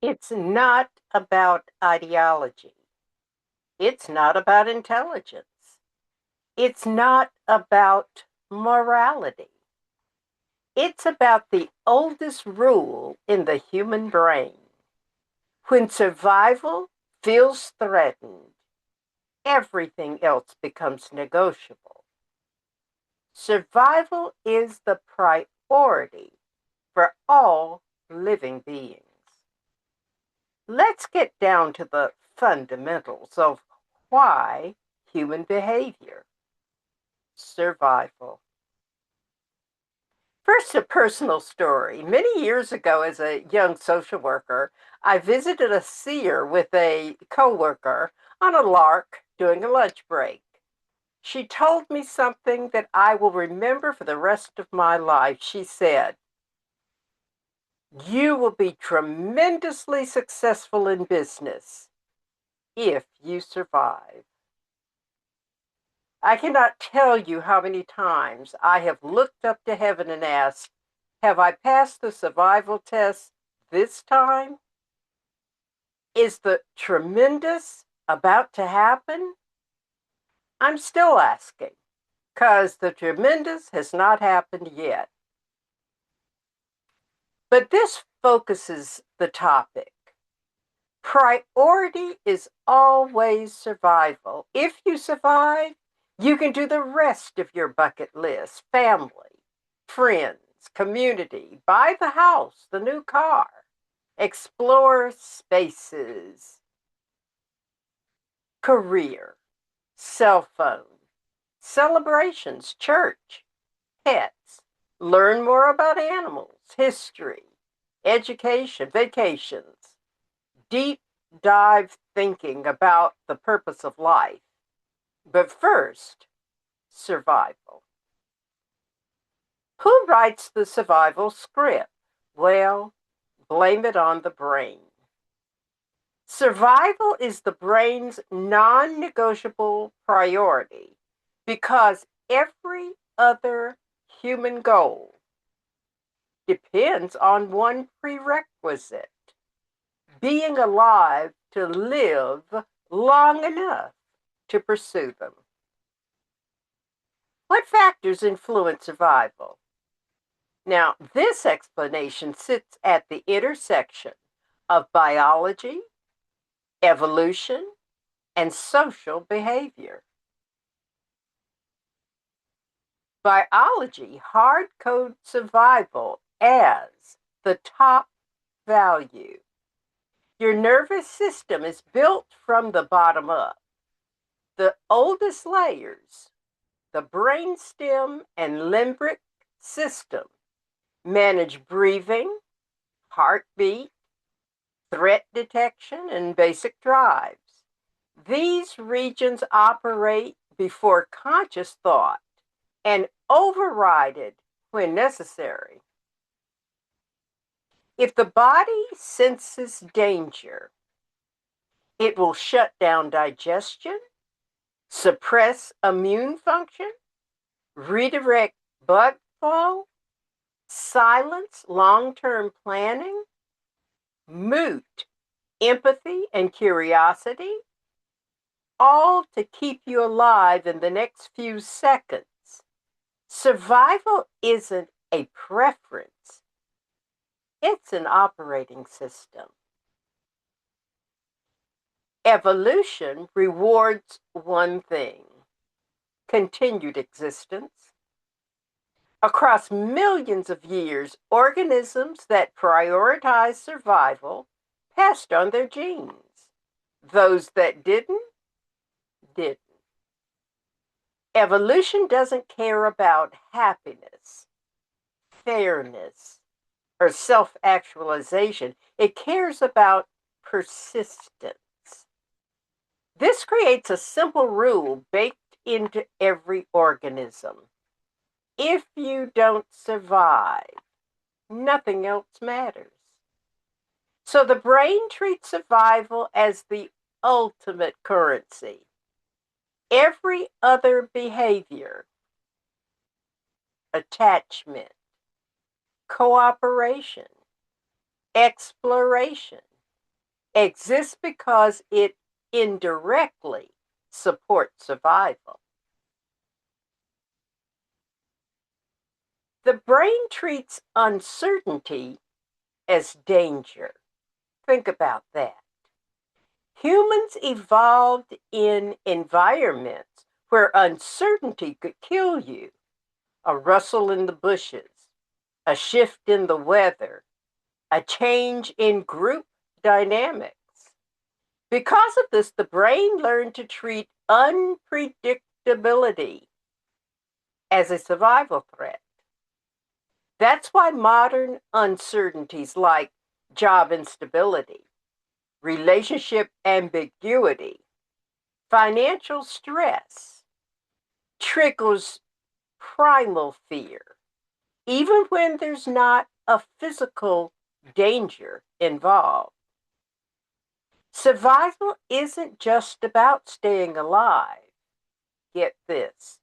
It's not about ideology. It's not about intelligence. It's not about morality. It's about the oldest rule in the human brain. When survival feels threatened, everything else becomes negotiable. Survival is the priority for all living beings. Let's get down to the fundamentals of why human behavior. Survival. First, a personal story. Many years ago, as a young social worker, I visited a seer with a coworker on a lark during a lunch break. She told me something that I will remember for the rest of my life. She said, "You will be tremendously successful in business if you survive." I cannot tell you how many times I have looked up to heaven and asked, have I passed the survival test this time? Is the tremendous about to happen? I'm still asking, because the tremendous has not happened yet. But this focuses the topic. Priority is always survival. If you survive, you can do the rest of your bucket list: family, friends, community, buy the house, the new car, explore spaces, career, cell phone, celebrations, church, pets, learn more about animals, history, education, vacations, deep dive thinking about the purpose of life. But first, survival. Who writes the survival script? Well, blame it on the brain. Survival is the brain's non negotiable priority because every other human goal depends on one prerequisite: being alive to live long enough to pursue them. What factors influence survival? Now, this explanation sits at the intersection of biology, evolution, and social behavior. Biology hard codes survival as the top value. Your nervous system is built from the bottom up. The oldest layers, the brainstem and limbic system, manage breathing, heartbeat, threat detection, and basic drives. These regions operate before conscious thought and override it when necessary. If the body senses danger, it will shut down digestion, suppress immune function, redirect blood flow, silence long-term planning, mute empathy and curiosity, all to keep you alive in the next few seconds. Survival isn't a preference, it's an operating system. Evolution rewards one thing: continued existence. Across millions of years, organisms that prioritize survival passed on their genes. Those that didn't. Evolution doesn't care about happiness, fairness, or self actualization. It cares about persistence. This creates a simple rule baked into every organism: if you don't survive, nothing else matters. So the brain treats survival as the ultimate currency. Every other behavior, attachment, cooperation, exploration, exists because it indirectly supports survival. The brain treats uncertainty as danger. Think about that. Humans evolved in environments where uncertainty could kill you. A rustle in the bushes, a shift in the weather, a change in group dynamics. Because of this, the brain learned to treat unpredictability as a survival threat. That's why modern uncertainties like job instability, relationship ambiguity, financial stress triggers primal fear, even when there's not a physical danger involved. Survival isn't just about staying alive. Get this.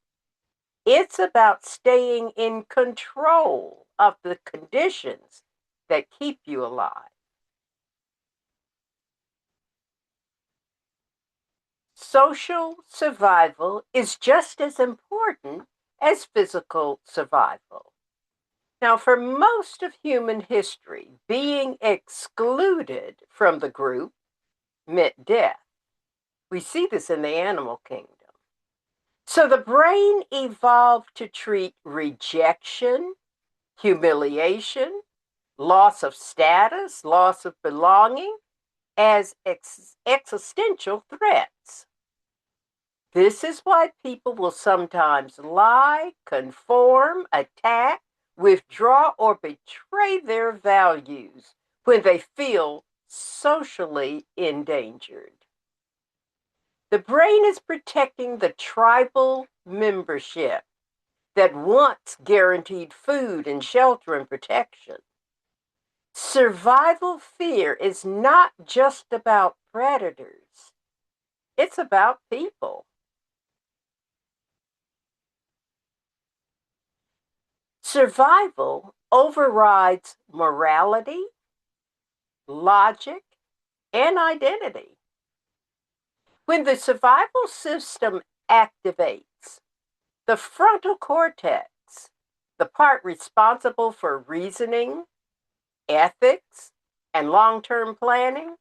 It's about staying in control of the conditions that keep you alive. Social survival is just as important as physical survival. Now, for most of human history, being excluded from the group meant death. We see this in the animal kingdom. So the brain evolved to treat rejection, humiliation, loss of status, loss of belonging as existential threats. This is why people will sometimes lie, conform, attack, withdraw, or betray their values when they feel socially endangered. The brain is protecting the tribal membership that wants guaranteed food and shelter and protection. Survival fear is not just about predators, it's about people. Survival overrides morality, logic, and identity. When the survival system activates, the frontal cortex, the part responsible for reasoning, ethics, and long term planning,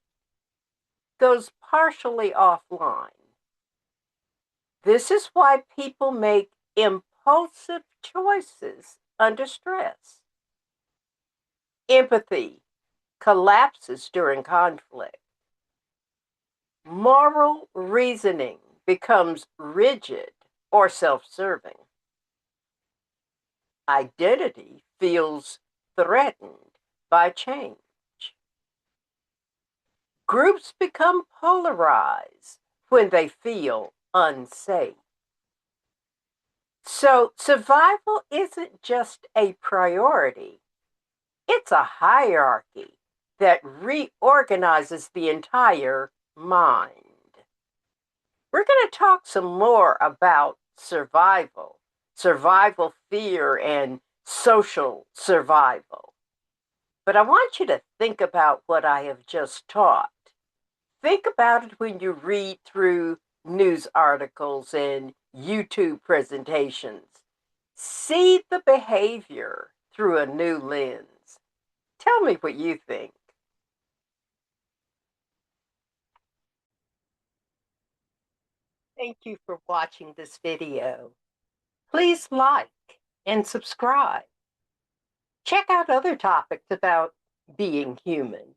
goes partially offline. This is why people make impulsive choices under stress. Empathy collapses during conflict. Moral reasoning becomes rigid or self serving. Identity feels threatened by change. Groups become polarized when they feel unsafe. So, survival isn't just a priority, it's a hierarchy that reorganizes the entire mind. We're going to talk some more about survival, survival fear, and social survival. But I want you to think about what I have just taught. Think about it when you read through news articles and YouTube presentations. See the behavior through a new lens. Tell me what you think. Thank you for watching this video. Please like and subscribe. Check out other topics about being human.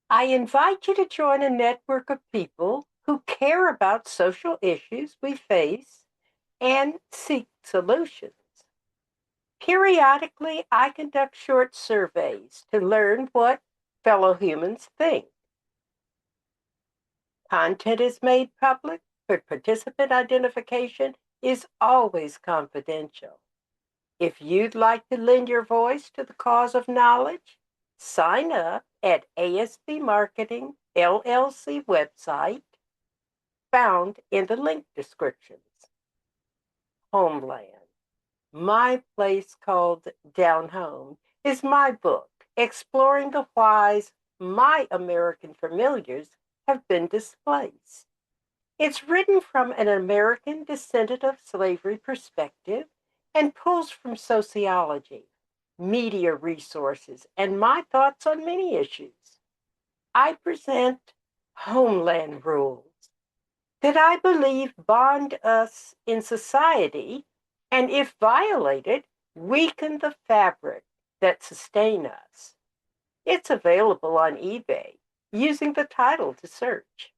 I invite you to join a network of people who care about social issues we face and seek solutions. Periodically, I conduct short surveys to learn what fellow humans think. Content is made public, but participant identification is always confidential. If you'd like to lend your voice to the cause of knowledge, sign up at ASB Marketing LLC website found in the link descriptions. Homeland. My Place Called Down Home is my book exploring the whys my American familiars have been displaced. It's written from an American descendant of slavery perspective and pulls from sociology, media resources, and my thoughts on many issues. I present homeland rules that I believe bond us in society and, if violated, weaken the fabric that sustain us. It's available on eBay using the title to search.